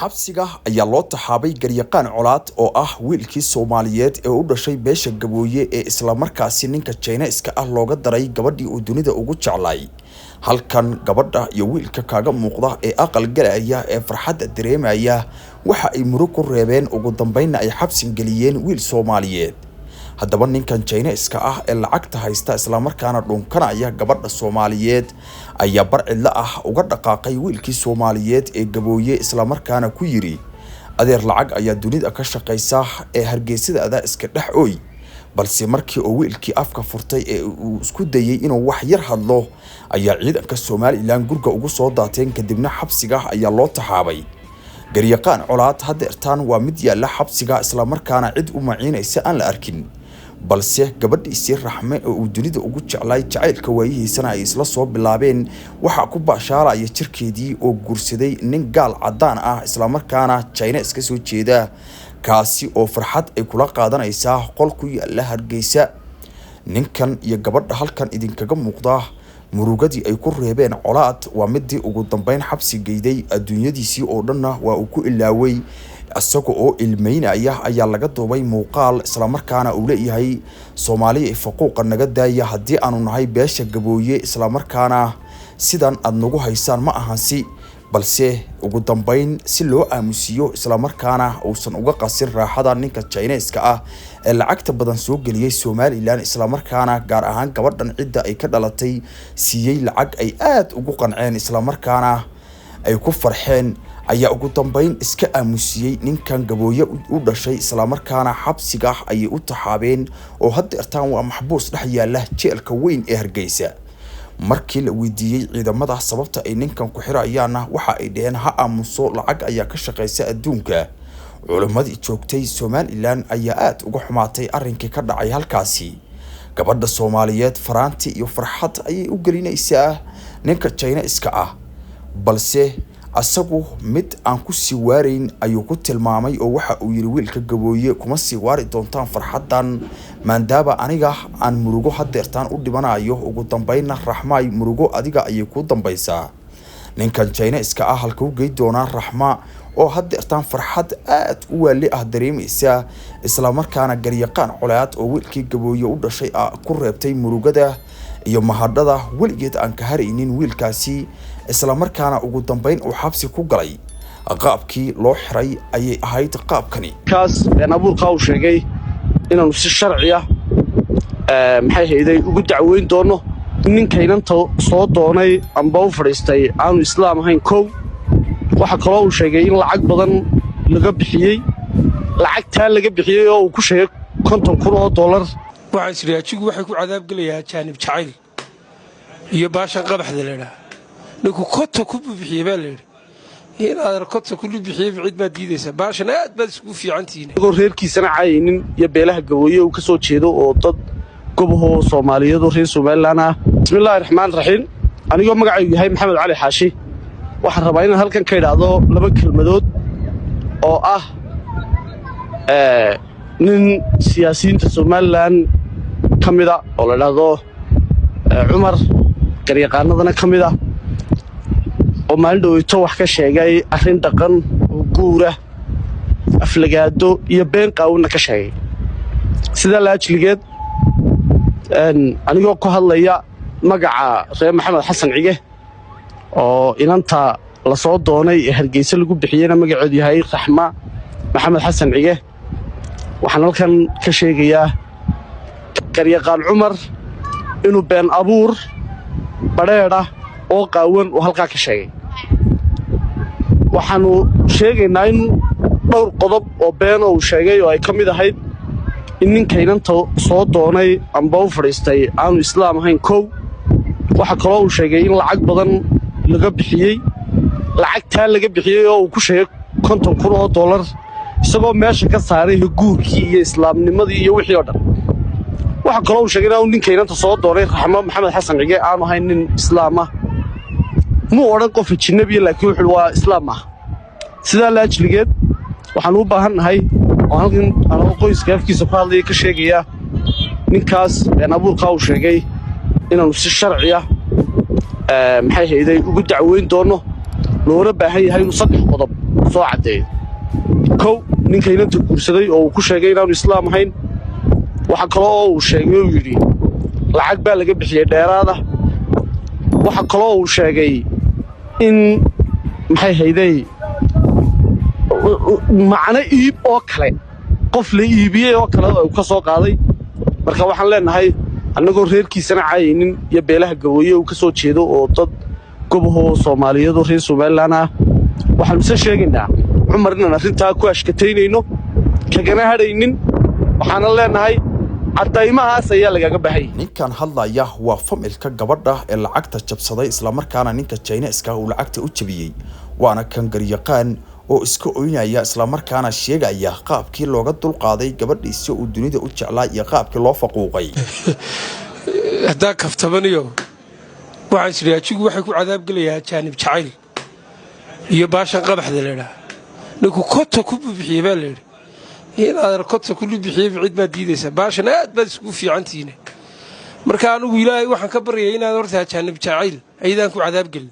xabsiga ayaa loo taxaabay garyaqaan colaad oo ah wiilkii Soomaaliyeed ee u dhashay beesha Gabooye ee isla markaasi ninka Chinese-ka ah looga daray gabadhii uu dunida ugu jeclay halkan gabadha iyo wiilka kaaga muuqda ee aqal galaya ee farxadda dareemaya waxa ay murug ku reebeen ugu dambeyn ay xabsin galiyeen wiil Soomaaliyeed haddaba ninkan Chinese-ka ah ee lacagta haysta isla markaana dhunkanaya gabadha Soomaaliyeed ayaa barcid la ah uga dhaqaaqay wiilkii Soomaaliyeed ee Gabooye isla markaana ku yiri adeer lacag ayaa dunida ka shaqeysa ee hargeysada iska dhex ooy balse markii uu wiilkii afka furtay ee uu isku dayay inuu wax yar hadlo ayaa ciidanka Soomaaliland gurga ugu soo daateen kadibna xabsiga ayaa loo taxaabay garyaqaan colaad hadeertaan waa mid yaala xabsiga isla markaana cid u maciinaysa aan la arkin balse gabadhiisii Raxme oo uu dunida ugu jeclay jacaylka waayihiisana ay isla soo bilaabeen waxa ku baashaalaya jirkeedii oo guursaday nin gaal cadaan ah isla markaana Chinese ka soo jeeda kaasi oo farxad ay kula qaadanaysa qol ku yaala Hargeysa ninkan iyo gabadha halkan idinkaga muuqda murugadii ay ku reebeen colaad waa midii ugu dambeyn xabsi geeyday adduunyadiisii oo dhanna waa uu ku ilaaway asagoo oo ilmeynaya ayaa laga duubay muuqaal isla markaana uu leeyahay Soomaaliya faquuqa naga daaya hadii aanu nahay beesha Gabooye isla markaana sidan aad nagu haysaan ma ahansi balse ugu dambeyn si loo aamusiyo isla markaana uusan uga qasin raaxada ninka Chinese-ka ah ee lacagta badan soo galiyay Soomaaliland isla markaana gaar ahaan gabadhan cidda ay ka dhalatay siiyay lacag ay aad ugu qanceen isla markaana ay ku farxeen ayaa ugu dambeyn iska aamusiyay ninkan Gabooye u dhashay isla markaana xabsiga ay u taxaabeen oo hadeertaan waa maxbuus dhex yaala jeelka weyn ee Hargeysa markii la weydiiyay ciidamada sababta ay ninkan ku xirayaana waxa ay dhaheen ha aamuso lacag ayaa ka shaqeysa adduunka culimadii joogtay Soomaaliland ayaa aad uga xumaatay arrinkii ka dhacay halkaasi gabadha Soomaaliyeed faraanti iyo farxad ayay u gelinaysaa ninka Chinese-ka ah balse asagu mid aan ku sii waarayn ayuu ku tilmaamay oo waxa uu yiri wiilka Gabooye kuma sii waari doontaan farxadan maadaaba aniga aan murugo hadeertaan u dhibanayo ugu dambeynna Raxmaay murugo adiga ayay ku dambaysaa ninkan Chinese-ka ah halka uu geey doona Raxma oo hadeertaan farxad aad u waali ah dareemaysa isla markaana garyaqaan colaad oo wiilkii Gabooye u dhashay ku reebtay murugada iyo mahadada waligeed aan ka haraynin wiilkaasi isla markaana ugu dambeyn uu xabsi ku galay qaabkii loo xiray ayay ahayd qaabkani kaas been abuurka uu sheegay inuu si sharci ah maxay hayday ugu dacweyn doono ninkaynanta soo doonay amba u fariistay aanu islaam ahayn koow waxa kale uu sheegay in lacag badan laga bixiyay lacagta laga bixiyay oo uu ku sheegay $50,000 waxaan siraajigu waxay ku cadaab galayaa jaanib jacayl iyo baashan qabaxda leeyahay ninku koto ku bixiyay baa leeyahay in aad koto ku bixiyay cid baad diidaysa baashan aad baad isku fiicantiin oo reerkiisana caayinin iyo beelaha Gabooye uu ka soo jeedo oo dad goboho Soomaaliyeed oo reer Soomaaliland ah bismillaahir rahmaanir rahiim anigoo magacaygu yahay Maxamed Cali Xaashi waxaan rabaa inaan halkan ka idhaahdo laba kelmadood oo ah nin siyaasiyiinta Soomaaliland kamida oo la yiraahdo Umar garyaqaanadana kamida oo maalin dhaweyto wax ka sheegay arrin dhaqan oo guura aflagaado iyo been qaawna ka sheegay sida la ajligeed anigoo ku hadlaya magaca Reer Maxamed Xasan Cige oo inanta la soo doonay ee Hargeysa lagu bixiyayna magaceedu yahay Raxma Maxamed Xasan Cige waxaan halkan ka sheegayaa garyaqaan Umar inuu been abuur bareera oo qaawan oo halka ka sheegay waxaanu sheegaynaa in dhowr qodob oo been oo sheegay oo ay kamid ahayd in ninkaynanta soo doonay amba u fariistay aanu islaam ahayn koow waxa kale uu sheegay in lacag badan laga bixiyay lacagta laga bixiyay oo uu ku sheegay $50,000 isagoo meesha ka saaray guurkii iyo islaamnimadii iyo wixii oo dhan waxa kale uu sheegay in ninkaynanta soo doonay Raxma Maxamed Xasan Cige aanu ahayn nin islaam ah muu oran qof ajnabi laakiin wuxuu waa islaam ah sida la ajligeed waxaan u baahanahay oo halkan anoo qoyska afkiisa ku hadlay ka sheegaya ninkaas been abuurka uu sheegay inuu si sharci ah maxay hayday ugu dacweyn doono loona baahan yahay inuu saddex qodob soo caddeeyo. kow ninka inanta guursaday oo uu ku sheegay inaanu islaam ahayn. waxa kale oo uu sheegay uu yidhi lacag baa laga bixiyey dheeraada. waxa kale oo uu sheegay in maxay hayday macno iib oo kale qof la iibiyey oo kale uu ka soo qaaday. marka waxaan leenahay annagoo reerkiisana caayaynin iyo beelaha gabooye uu ka soo jeedo oo dad gobahoo Soomaaliyeed oo reer Somaliland ah waxaan u sheegaynaa Cumar inaan arrintaa ku ashkataynayno kagana hadhaynin. waxaan leenahay cadaymahaas ayaa lagaga baxay. ninkan hadlaya waa familka gabadha ee lacagta jabsaday isla markaana ninka Chinese-ka uu lacagta u jabiyay waana kan garyaqaan oo iska oynaya isla markaana sheegaya qaabkii looga dulqaaday gabadhiisa uu dunida u jeclaa iyo qaabkii loo faquuqay. hadda kaftabaniyo waxaan shiraajigu waxay ku cadaab galayaa jaanib jacayl iyo baashan qabaxda leeyahay ninku kota ku bixiyay baa leeyahay in aad kota ku bixiyay cid ma diidaysa baashan aad bad isku fiicantiin marka anigu ilaahay waxaan ka baryay inaad horta jaanib jacayl aydan ku cadaab gal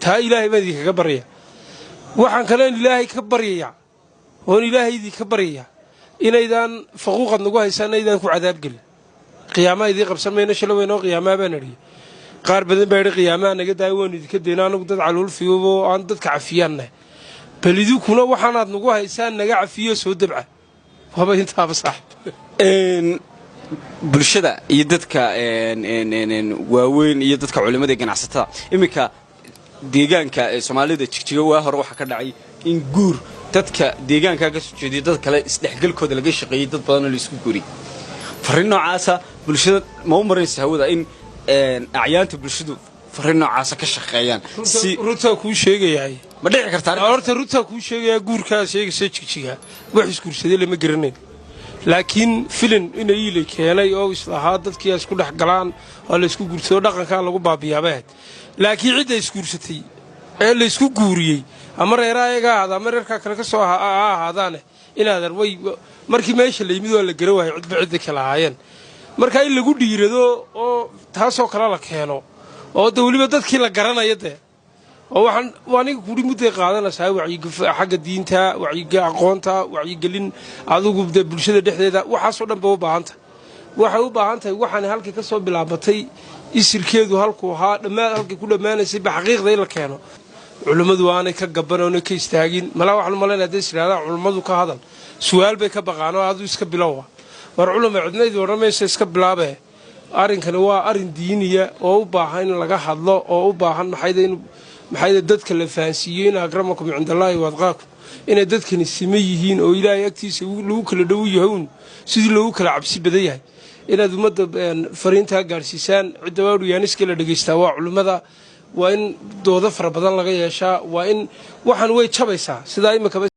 taa ilaahay baa idinka ka baryay waxaan kale ilaahay ka baryaya oo ilaahay idinka baryaya inaydan faquuqad nagu haysan aydan ku cadaab gal qiyaamaha idin qabsan meena shalaweyno qiyaamaha baan ariyay qaar badan baa yiri qiyaamaha naga daawoon idinka deena anagu dad calool fiyobo aan dadka cafiyaanna balidukuna waxaanaad nagu haysaan naga cafiyo soo dabca waba intaaba sax bulshada iyo dadka waaweyn iyo dadka culimada ganacsatada iminka deegaanka Soomaalida jigjiga waa hore waxa ka dhacay in guur dadka deegaanka ka soo jeeday dad kale isdhexgalkooda laga shaqeeyay dad badan oo la isku guuri fariin noocaasa bulshada ma u maraysa hawada in acyaanta bulshadu fariin noocaasa ka shaqeeyaan si ruta ku sheegayay ma dhici kartaa horta ruta ku sheegaya guurkaas sheegaysa jigjiga wax iskuursaday lama garanay laakiin filim inay ilay keenay oo islaha dadkii isku dhex galaan oo la isku guursado dhaqanka lagu baabiyaabay laakiin cid ay iskuursatay ee la isku guuriyay ama reeraayga aad ama reerka kale ka soo ahaadaan inaad way markii meesha la yimid oo la garaway cid kala haayeen marka in lagu dhiirado oo taasoo kala la keeno oo dawliba dadkii la garanayo oo waxaan waaniga kuri mudday qaadanaysaa wacyiga xagga diinta wacyiga aqoonta wacyigelin adigu bulshada dhexdeeda waxaas oo dhan u baahanta waxay u baahantahay waxaan halkii ka soo bilaabatay isirkeedu halkuu ahaa dhammaan halkii ku dhamaanaysay xaqiiqda in la keeno culimadu waanay ka gabanoon ka istaagin mala waxaan maleynaa deesiraada culimadu ka hadal su'aal bay ka baqaan oo aad iska bilowga war culimo cidnaydu waramaysa iska bilaabay arinkani waa arin diiniya oo u baahan in laga hadlo oo u baahan maxay dadka la faansiiyeen akramakum indallaahi wa adqaakum inay dadkani sima yihiin oo ilaahay agtiisa lagu kala dhow yahay sidii lagu kala cabsi badan yahay inaad umada fariinta gaarsiisaan cidda waadiyaniska la dhageystaa waa culimada waa in doodo fara badan laga yeeshaa waa in waxaan way jabaysaa sida imika